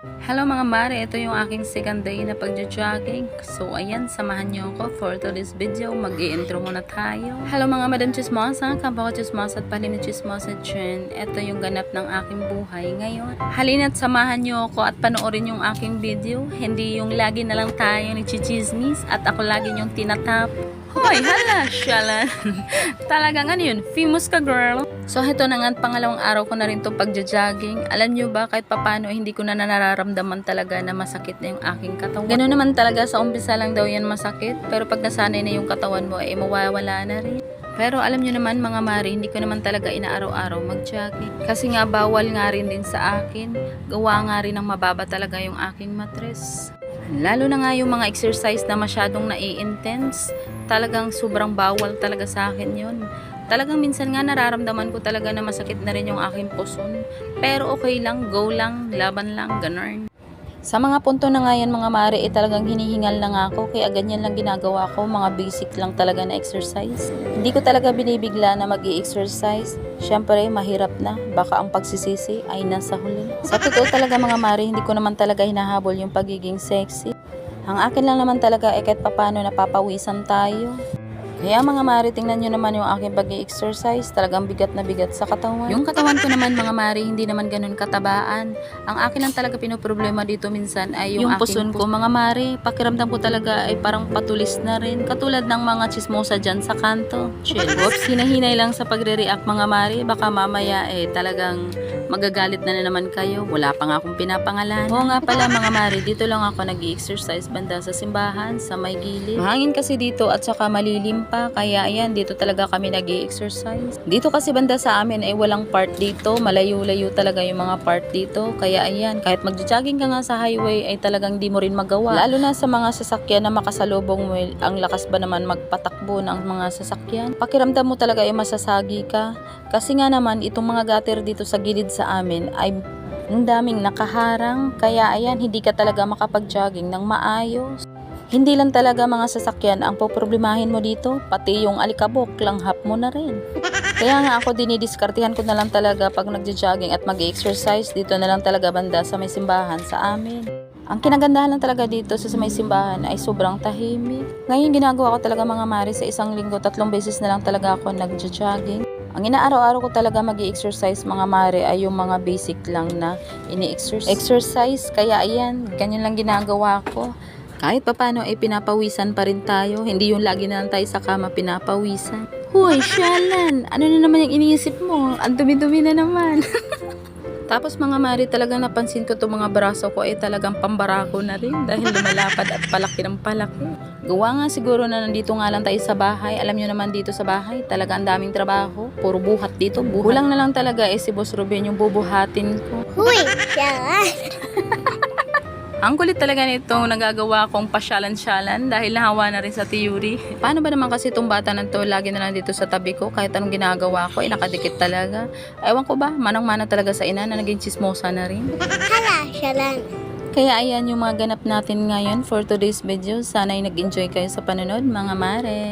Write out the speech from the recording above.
Hello mga mare, ito yung aking second day na pagjo-jogging. So ayan, samahan niyo ako for today's video. Mag-i-intro muna tayo. Hello mga madam chismosa, kabako chismosa at palimit chismosa dyan. Ito yung ganap ng aking buhay ngayon. Halina't samahan niyo ako at panoorin yung aking video. Hindi yung lagi na lang tayo ni chichismis at ako lagi yung tinatap. Hoy, hala, syalan. Talagang ano yun, famous ka girl. So ito na nga, pangalawang araw ko na rin itong pagja-jogging. Alam nyo ba, kahit papano hindi ko na nararamdaman talaga na masakit na yung aking katawan. Ganoon naman talaga, sa umpisa lang daw yan masakit. Pero pag nasanay na yung katawan mo, eh mawawala na rin. Pero alam nyo naman mga mari, hindi ko naman talaga inaaraw-araw mag-jogging. Kasi nga bawal nga rin din sa akin. Gawa nga rin ng mababa talaga yung aking matres. Lalo na nga yung mga exercise na masyadong nai-intense. Talagang sobrang bawal talaga sa akin yun. Talagang minsan nga nararamdaman ko talaga na masakit na rin yung aking puson. Pero okay lang, go lang, laban lang, ganun. Sa mga punto na nga yan mga mare, talagang hinihingal lang ako. Kaya ganyan lang ginagawa ko, mga basic lang talaga na exercise. Hindi ko talaga binibigla na mag-i-exercise. Siyempre, mahirap na. Baka ang pagsisisi ay nasa huli. Sa totoo talaga mga mare, hindi ko naman talaga hinahabol yung pagiging sexy. Ang akin lang naman talaga ay kahit papano napapawisan tayo. Kaya mga mare, tingnan nyo naman yung aking pag-i-exercise. Talagang bigat na bigat sa katawan. Yung katawan ko naman mga mare, hindi naman ganun katabaan. Ang akin lang talaga pinoproblema dito minsan ay yung puson ko. Mga mare, pakiramdam ko talaga ay parang patulis na rin. Katulad ng mga chismosa dyan sa kanto. Chill. Whoops, hinahinay lang sa pagre-react mga mare. Baka mamaya talagang magagalit na naman kayo. Wala pa nga akong pinapangalan. Oo nga pala mga mare, dito lang ako nag-i-exercise banda sa simbahan, sa may gilid. Mahangin kasi dito at saka malilim pa. Kaya ayan, dito talaga kami nag-i-exercise. Dito kasi banda sa amin ay walang part dito. Malayo-layo talaga yung mga part dito. Kaya ayan, kahit mag-jogging ka nga sa highway ay talagang di mo rin magawa. Lalo na sa mga sasakyan na makasalubong mo, ang lakas ba naman magpatakbo ng mga sasakyan. Pakiramdam mo talaga ay masasagi ka. Kasi nga naman, itong mga gutter dito sa gilid sa amin ay ang daming nakaharang. Kaya ayan, hindi ka talaga makapag-jogging ng maayos. Hindi lang talaga mga sasakyan ang poproblemahin mo dito, pati yung alikabok, langhap mo na rin. Kaya nga ako dinidiskartihan ko na lang talaga pag nagja-jogging at mag-exercise dito na lang talaga banda sa may simbahan sa amin. Ang kinagandahan lang talaga dito sa may simbahan ay sobrang tahimik. Ngayon ginagawa ko talaga mga mare, sa isang linggo 3 beses na lang talaga ako nagja-jogging. Ang inaaraw-araw ko talaga mag-i-exercise mga mare ay yung mga basic lang na ini-exercise. Kaya ayan, ganyan lang ginagawa ko. Kahit papano ay pinapawisan pa rin tayo. Hindi yung lagi na lang tayo sa kama pinapawisan. Hoy, syalan! Ano na naman yung iniisip mo? Ang dumi-dumi na naman. Tapos mga mari, talagang napansin ko itong mga braso ko ay talagang pambarako na rin dahil lumalapad at palaki ng palaki. Gawa nga siguro na nandito nga lang tayo sa bahay. Alam nyo naman dito sa bahay, talaga ang daming trabaho. Puro buhat dito. Kulang na lang talaga si Boss Ruben yung bubuhatin ko. Huy, syalan! Ang kulit talaga nitong nagagawa kong pasyalan-syalan dahil nahawa na rin sa theory. Paano ba naman kasi itong bata na to lagi na lang dito sa tabi ko kahit anong ginagawa ko ay nakadikit talaga. Ewan ko ba, manang-mana talaga sa ina na naging chismosa na rin. Hala, syalan! Kaya ayan yung mga ganap natin ngayon for today's video. Sana ay nag-enjoy kayo sa panonood mga mare.